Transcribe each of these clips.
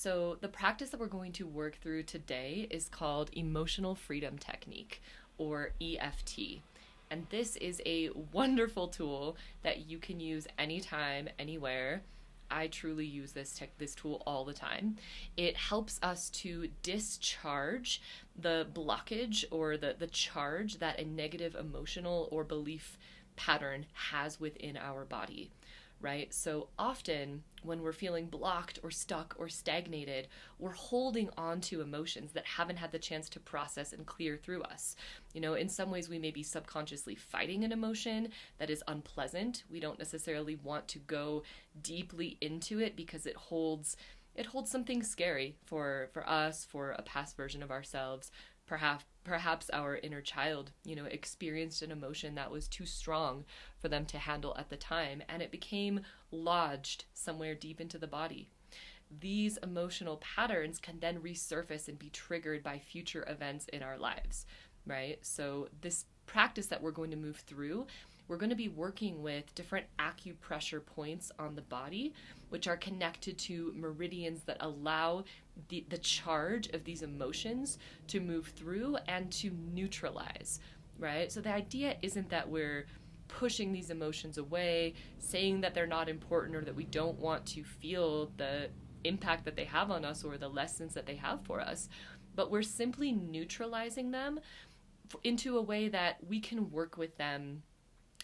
So the practice that we're going to work through today is called Emotional Freedom Technique, or EFT. And this is a wonderful tool that you can use anytime, anywhere. I truly use this tool all the time. It helps us to discharge the blockage or the charge that a negative emotional or belief pattern has within our body, right? So often when we're feeling blocked or stuck or stagnated, we're holding on to emotions that haven't had the chance to process and clear through us. In some ways we may be subconsciously fighting an emotion that is unpleasant. We don't necessarily want to go deeply into it because it holds something scary for us, for a past version of ourselves. Perhaps our inner child, experienced an emotion that was too strong for them to handle at the time, and it became lodged somewhere deep into the body. These emotional patterns can then resurface and be triggered by future events in our lives, right? So this practice that we're going to move through, we're going to be working with different acupressure points on the body, which are connected to meridians that allow the charge of these emotions to move through and to neutralize, right? So the idea isn't that we're pushing these emotions away, saying that they're not important or that we don't want to feel the impact that they have on us or the lessons that they have for us, but we're simply neutralizing them into a way that we can work with them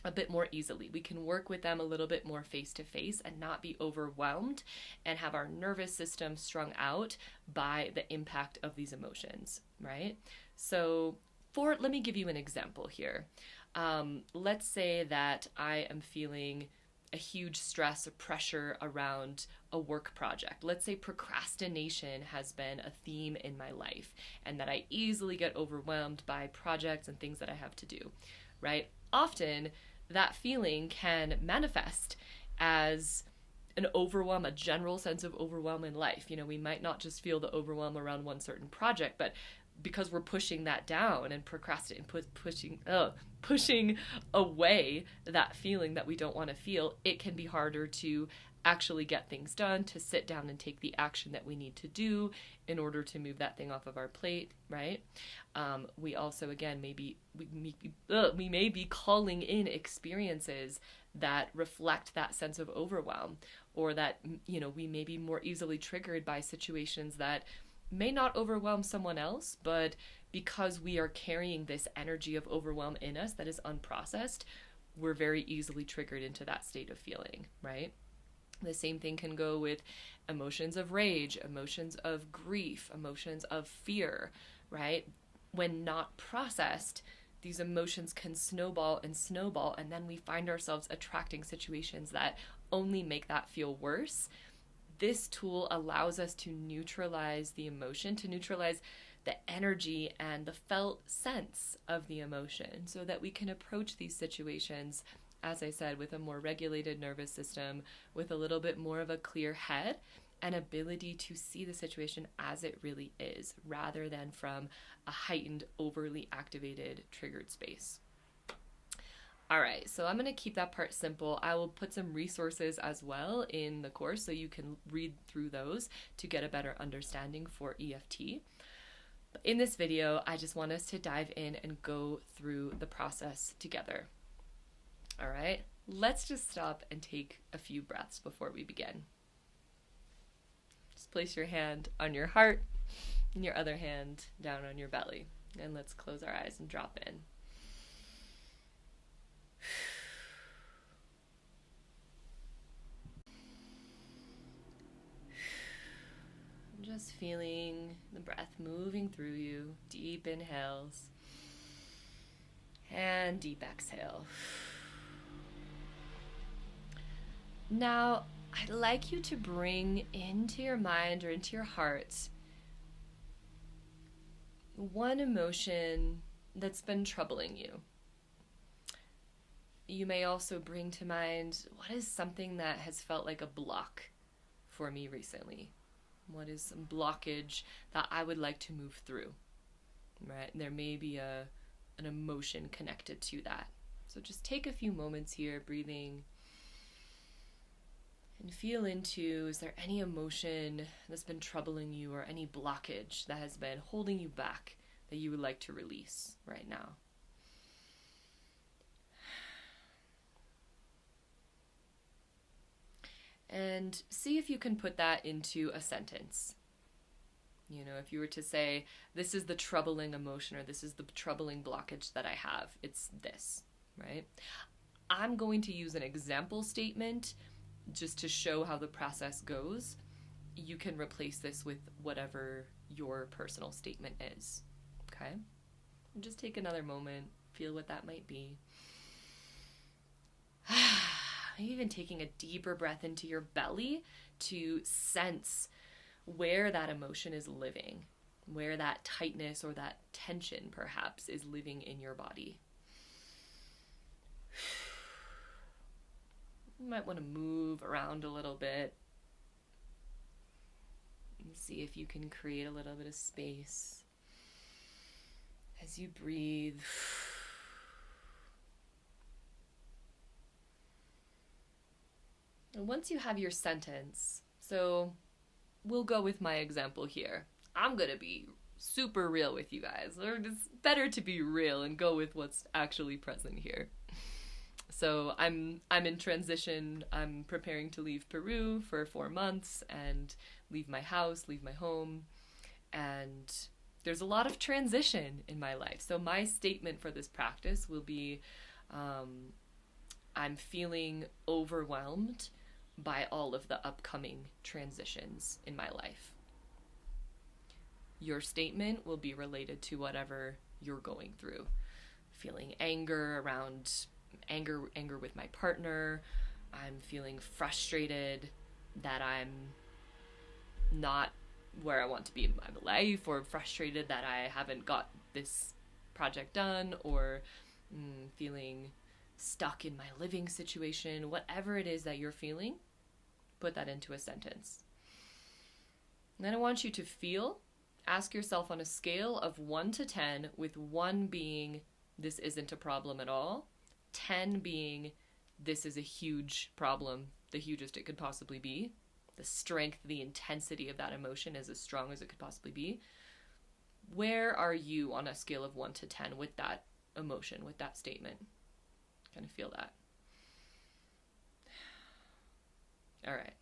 a bit more easily. We can work with them a little bit more face to face and not be overwhelmed and have our nervous system strung out by the impact of these emotions, right? So let me give you an example here. Let's say that I am feeling a huge stress or pressure around a work project. Let's say procrastination has been a theme in my life and that I easily get overwhelmed by projects and things that I have to do, right? Often that feeling can manifest as an overwhelm, a general sense of overwhelm in life. We might not just feel the overwhelm around one certain project, but because we're pushing that down and procrastinating, pushing away that feeling that we don't want to feel, it can be harder to actually get things done, to sit down and take the action that we need to do in order to move that thing off of our plate, right? We also, again, we may be calling in experiences that reflect that sense of overwhelm, or that, we may be more easily triggered by situations that may not overwhelm someone else, but because we are carrying this energy of overwhelm in us that is unprocessed, we're very easily triggered into that state of feeling, right? The same thing can go with emotions of rage, emotions of grief, emotions of fear, right? When not processed, these emotions can snowball, and then we find ourselves attracting situations that only make that feel worse. This tool allows us to neutralize the emotion, to neutralize the energy and the felt sense of the emotion, so that we can approach these situations, as I said, with a more regulated nervous system, with a little bit more of a clear head, and ability to see the situation as it really is, rather than from a heightened, overly activated, triggered space. All right, so I'm going to keep that part simple. I will put some resources as well in the course so you can read through those to get a better understanding for EFT. But in this video, I just want us to dive in and go through the process together. All right, let's just stop and take a few breaths before we begin. Just place your hand on your heart and your other hand down on your belly. And let's close our eyes and drop in. Just feeling the breath moving through you. Deep inhales and deep exhale. Now, I'd like you to bring into your mind or into your heart one emotion that's been troubling you. You may also bring to mind, what is something that has felt like a block for me recently? What is some blockage that I would like to move through, right? There may be an emotion connected to that. So just take a few moments here, breathing And feel into, is there any emotion that's been troubling you or any blockage that has been holding you back that you would like to release right now? And see if you can put that into a sentence. You know, if you were to say, this is the troubling emotion, or this is the troubling blockage that I have, it's this, right? I'm going to use an example statement just to show how the process goes. You can replace this with whatever your personal statement is, okay? And just take another moment, feel what that might be. Maybe even taking a deeper breath into your belly to sense where that emotion is living, where that tightness or that tension perhaps is living in your body. You might want to move around a little bit and see if you can create a little bit of space as you breathe. And once you have your sentence, so we'll go with my example here. I'm going to be super real with you guys. It's better to be real and go with what's actually present here. So I'm in transition. I'm preparing to leave Peru for 4 months and leave my house, leave my home. And there's a lot of transition in my life. So my statement for this practice will be, I'm feeling overwhelmed by all of the upcoming transitions in my life. Your statement will be related to whatever you're going through. Feeling anger with my partner. I'm feeling frustrated that I'm not where I want to be in my life, or frustrated that I haven't got this project done, or feeling stuck in my living situation. Whatever it is that you're feeling, put that into a sentence. And then I want you to ask yourself on a scale of 1 to 10, with 1 being this isn't a problem at all, 10 being this is a huge problem, the hugest it could possibly be. The strength, the intensity of that emotion is as strong as it could possibly be. Where are you on a scale of 1 to 10 with that emotion, with that statement? Kind of feel that. All right,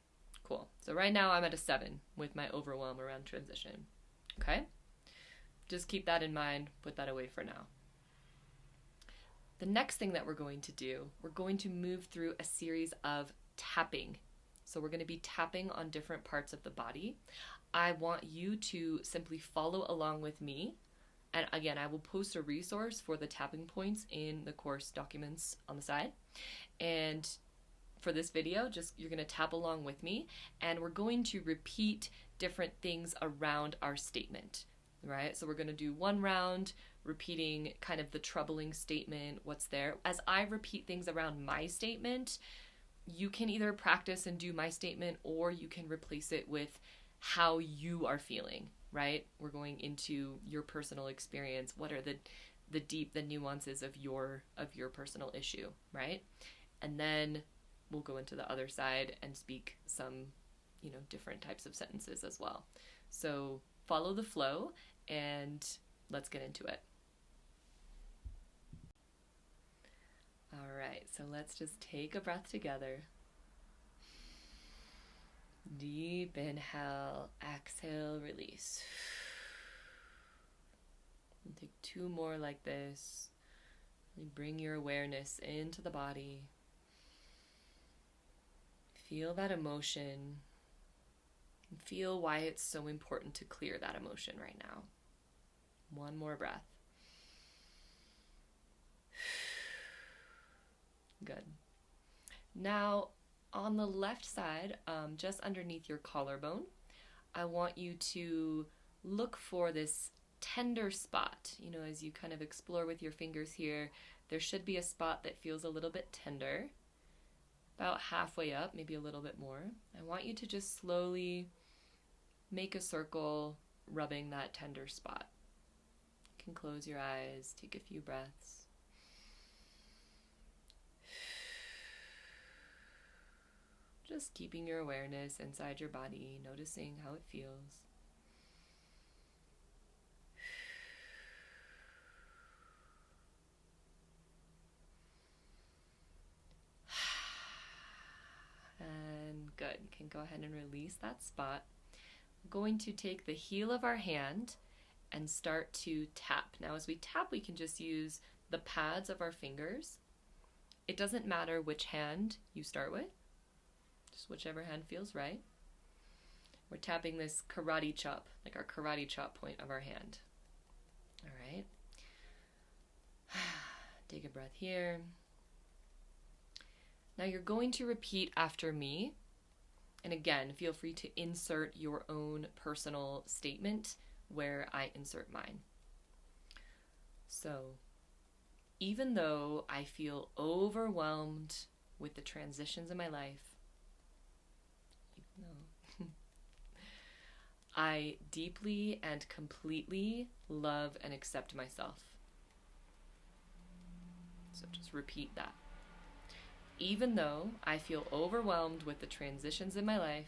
cool. So right now I'm at a 7 with my overwhelm around transition. Okay? Just keep that in mind. Put that away for now. The next thing that we're going to do, we're going to move through a series of tapping. So we're going to be tapping on different parts of the body. I want you to simply follow along with me. And again, I will post a resource for the tapping points in the course documents on the side. And for this video, you're going to tap along with me, and we're going to repeat different things around our statement, right? So we're going to do 1 round, repeating kind of the troubling statement, what's there. As I repeat things around my statement, you can either practice and do my statement, or you can replace it with how you are feeling, right? We're going into your personal experience. What are the nuances of your personal issue, right? And then we'll go into the other side and speak some, different types of sentences as well. So follow the flow and let's get into it. All right, so let's just take a breath together. Deep inhale, exhale, release. And take 2 more like this. Bring your awareness into the body. Feel that emotion. Feel why it's so important to clear that emotion right now. 1 more breath. Good. Now, on the left side, just underneath your collarbone, I want you to look for this tender spot. As you kind of explore with your fingers here, there should be a spot that feels a little bit tender, about halfway up, maybe a little bit more. I want you to just slowly make a circle, rubbing that tender spot. You can close your eyes, take a few breaths. just keeping your awareness inside your body, noticing how it feels. And good. Can go ahead and release that spot. I'm going to take the heel of our hand and start to tap. Now, as we tap, we can just use the pads of our fingers. It doesn't matter which hand you start with, just whichever hand feels right. We're tapping this karate chop, like our karate chop point of our hand. All right. Take a breath here. Now you're going to repeat after me. And again, feel free to insert your own personal statement where I insert mine. So, even though I feel overwhelmed with the transitions in my life, I deeply and completely love and accept myself. So just repeat that. Even though I feel overwhelmed with the transitions in my life,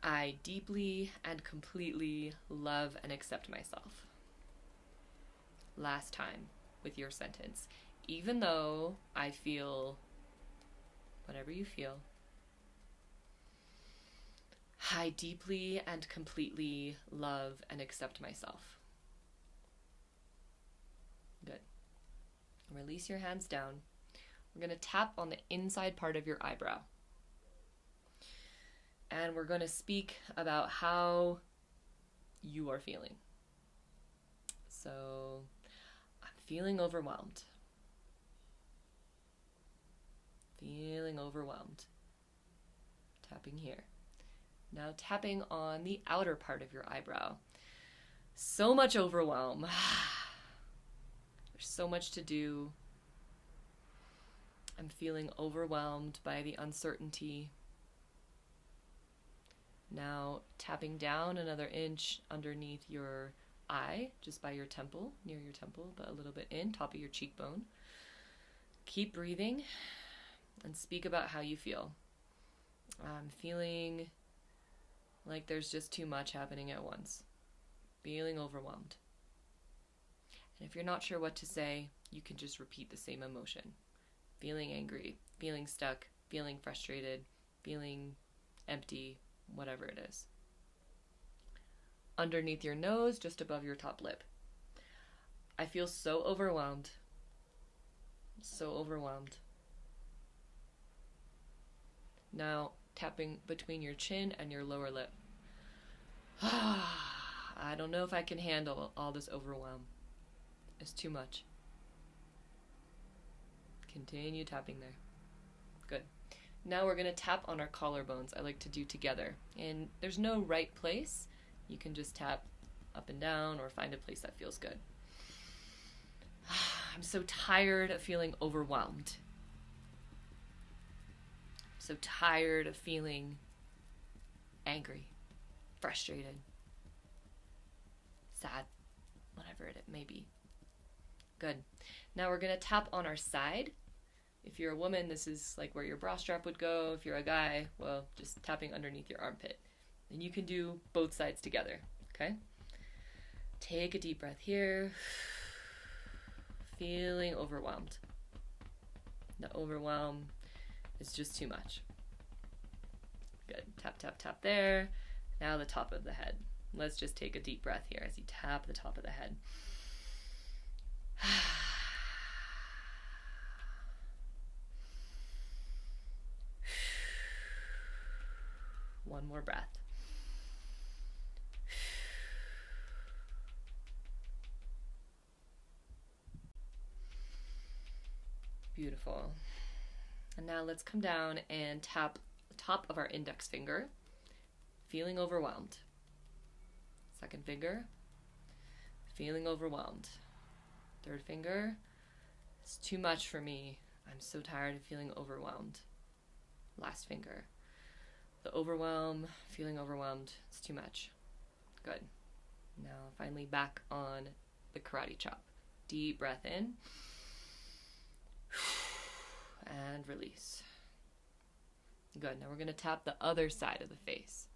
I deeply and completely love and accept myself. Last time with your sentence. Even though I feel whatever you feel, I deeply and completely love and accept myself. Good. Release your hands down. We're going to tap on the inside part of your eyebrow. And we're going to speak about how you are feeling. So, I'm feeling overwhelmed. Feeling overwhelmed. Tapping here. Now tapping on the outer part of your eyebrow. So much overwhelm. There's so much to do. I'm feeling overwhelmed by the uncertainty. Now tapping down another inch underneath your eye, just by your temple, near your temple, but a little bit in, top of your cheekbone. Keep breathing and speak about how you feel. I'm feeling like there's just too much happening at once. Feeling overwhelmed. And if you're not sure what to say, you can just repeat the same emotion. Feeling angry, feeling stuck, feeling frustrated, feeling empty, whatever it is. Underneath your nose, just above your top lip. I feel so overwhelmed. So overwhelmed. Now, tapping between your chin and your lower lip. I don't know if I can handle all this overwhelm. It's too much. Continue tapping there. Good. Now we're going to tap on our collarbones. I like to do together. And there's no right place. You can just tap up and down or find a place that feels good. I'm so tired of feeling overwhelmed. So tired of feeling angry, frustrated, sad, whatever it may be. Good. Now we're going to tap on our side. If you're a woman, this is like where your bra strap would go. If you're a guy, well, just tapping underneath your armpit. And you can do both sides together, okay? Take a deep breath here. Feeling overwhelmed. The overwhelm is just too much. Good. Tap, tap, tap there. Now the top of the head. Let's just take a deep breath here as you tap the top of the head. One more breath. Beautiful. And now let's come down and tap the top of our index finger, feeling overwhelmed. Second finger, feeling overwhelmed. Third finger, it's too much for me. I'm so tired of feeling overwhelmed. Last finger, the overwhelm, feeling overwhelmed, it's too much. Good. Now finally back on the karate chop. Deep breath in. And release. Good. Now we're going to tap the other side of the face.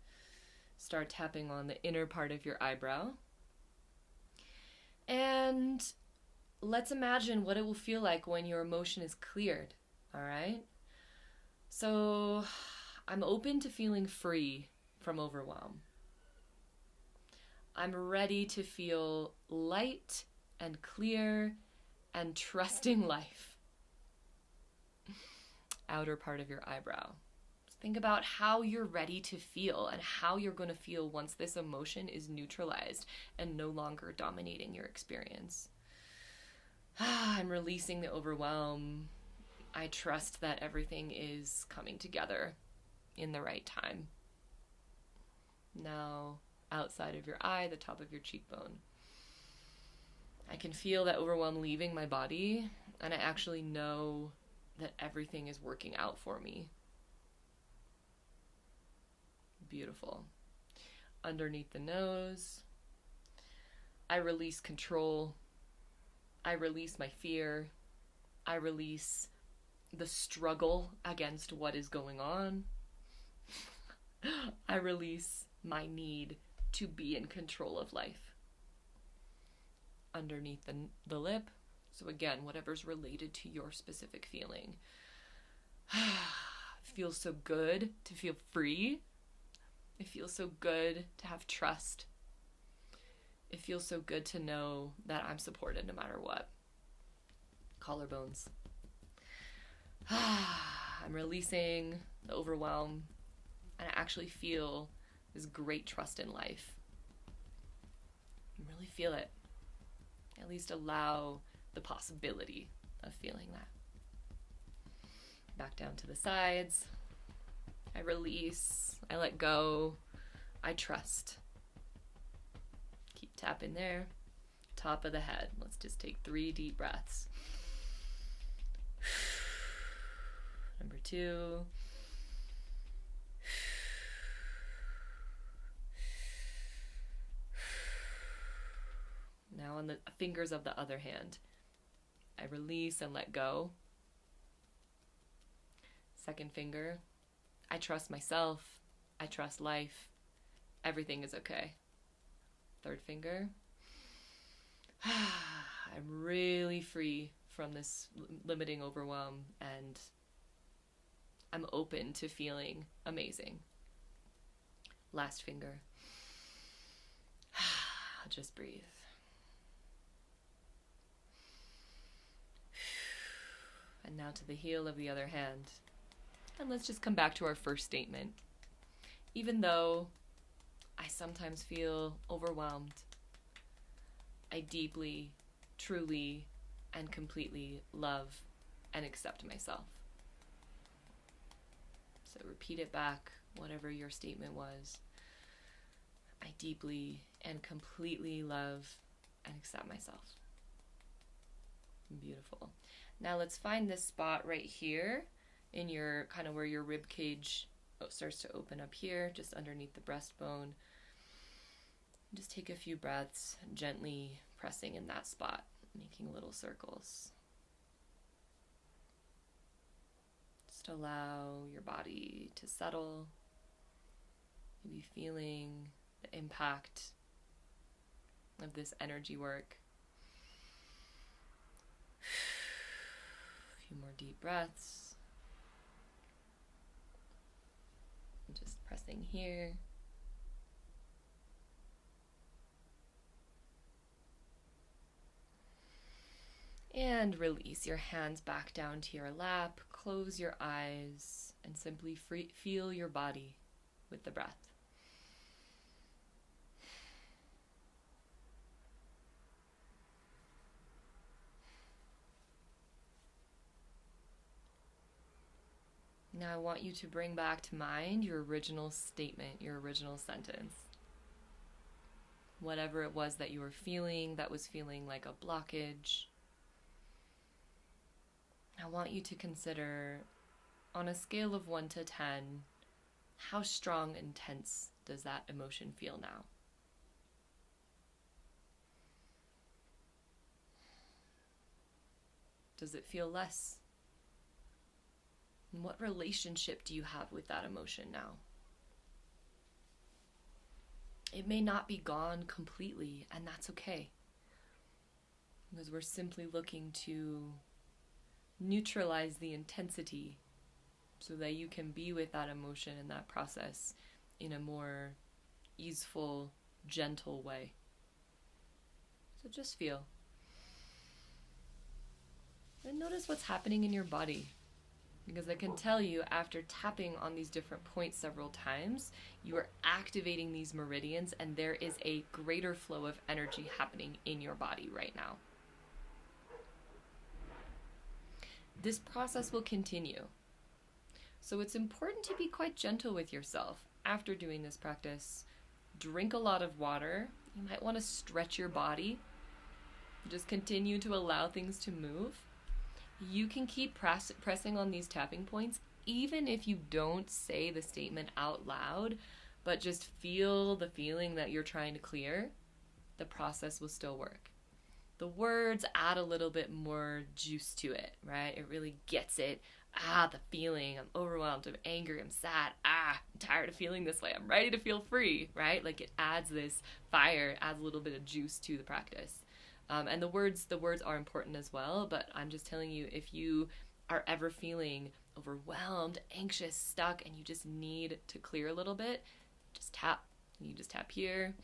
Start tapping on the inner part of your eyebrow. And let's imagine what it will feel like when your emotion is cleared. All right? So I'm open to feeling free from overwhelm. I'm ready to feel light and clear and trusting life. Outer part of your eyebrow. Think about how you're ready to feel and how you're going to feel once this emotion is neutralized and no longer dominating your experience. I'm releasing the overwhelm. I trust that everything is coming together in the right time. Now, outside of your eye, the top of your cheekbone. I can feel that overwhelm leaving my body, and I actually know that everything is working out for me. Beautiful. Underneath the nose, I release control. I release my fear. I release the struggle against what is going on. I release my need to be in control of life. Underneath the lip, so again, whatever's related to your specific feeling. It feels so good to feel free. It feels so good to have trust. It feels so good to know that I'm supported no matter what. Collarbones. I'm releasing the overwhelm, and I actually feel this great trust in life. I really feel it. At least allow the possibility of feeling that. Back down to the sides. I release. I let go. I trust. Keep tapping there. Top of the head. Let's just take 3 deep breaths. Number 2. Now on the fingers of the other hand, I release and let go. Second finger, I trust myself. I trust life. Everything is okay. Third finger, I'm really free from this limiting overwhelm, and I'm open to feeling amazing. Last finger, just breathe. And now to the heel of the other hand. And let's just come back to our first statement. Even though I sometimes feel overwhelmed, I deeply, truly, and completely love and accept myself. So repeat it back, whatever your statement was. I deeply and completely love and accept myself. Beautiful. Now let's find this spot right here in your kind of where your rib cage starts to open up here, just underneath the breastbone. Just take a few breaths, gently pressing in that spot, making little circles. Just allow your body to settle, maybe feeling the impact of this energy work. A few more deep breaths. Just pressing here. And release your hands back down to your lap. Close your eyes and simply feel your body with the breath. Now I want you to bring back to mind your original statement, your original sentence. Whatever it was that you were feeling, that was feeling like a blockage. I want you to consider, on a scale of 1 to 10, how strong and tense does that emotion feel now? Does it feel less? And what relationship do you have with that emotion now? It may not be gone completely, and that's okay. Because we're simply looking to neutralize the intensity so that you can be with that emotion and that process in a more easeful, gentle way. So just feel. And notice what's happening in your body. Because I can tell you, after tapping on these different points several times, you are activating these meridians, and there is a greater flow of energy happening in your body right now. This process will continue. So it's important to be quite gentle with yourself after doing this practice. Drink a lot of water. You might want to stretch your body. Just continue to allow things to move. You can keep pressing on these tapping points even if you don't say the statement out loud, but just feel the feeling that you're trying to clear. The process will still work. The words add a little bit more juice to it, right? It really gets it. The feeling. I'm overwhelmed. I'm angry. I'm sad. I'm tired of feeling this way. I'm ready to feel free, right? Like it adds this fire, adds a little bit of juice to the practice. And the words are important as well, but I'm just telling you, if you are ever feeling overwhelmed, anxious, stuck, and you just need to clear a little bit, just tap. You just tap here.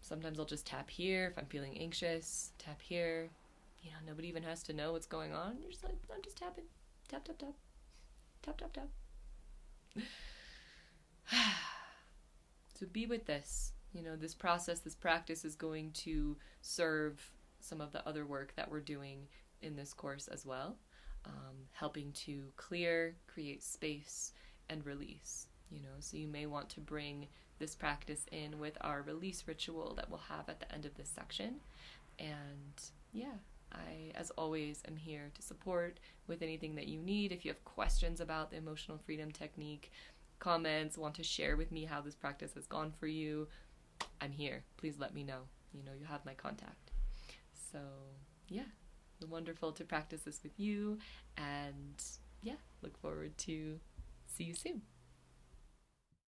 Sometimes I'll just tap here if I'm feeling anxious. Tap here. You know, nobody even has to know what's going on. You're just like, I'm just tapping. Tap, tap, tap. Tap, tap, tap. So be with this. You know, this process, this practice is going to serve some of the other work that we're doing in this course as well, helping to clear, create space, and release. You know, so you may want to bring this practice in with our release ritual that we'll have at the end of this section. And yeah, I, as always, am here to support with anything that you need. If you have questions about the emotional freedom technique, comments, want to share with me how this practice has gone for you, I'm here. Please let me know. You know, you have my contact. So yeah, wonderful to practice this with you, and yeah, look forward to see you soon.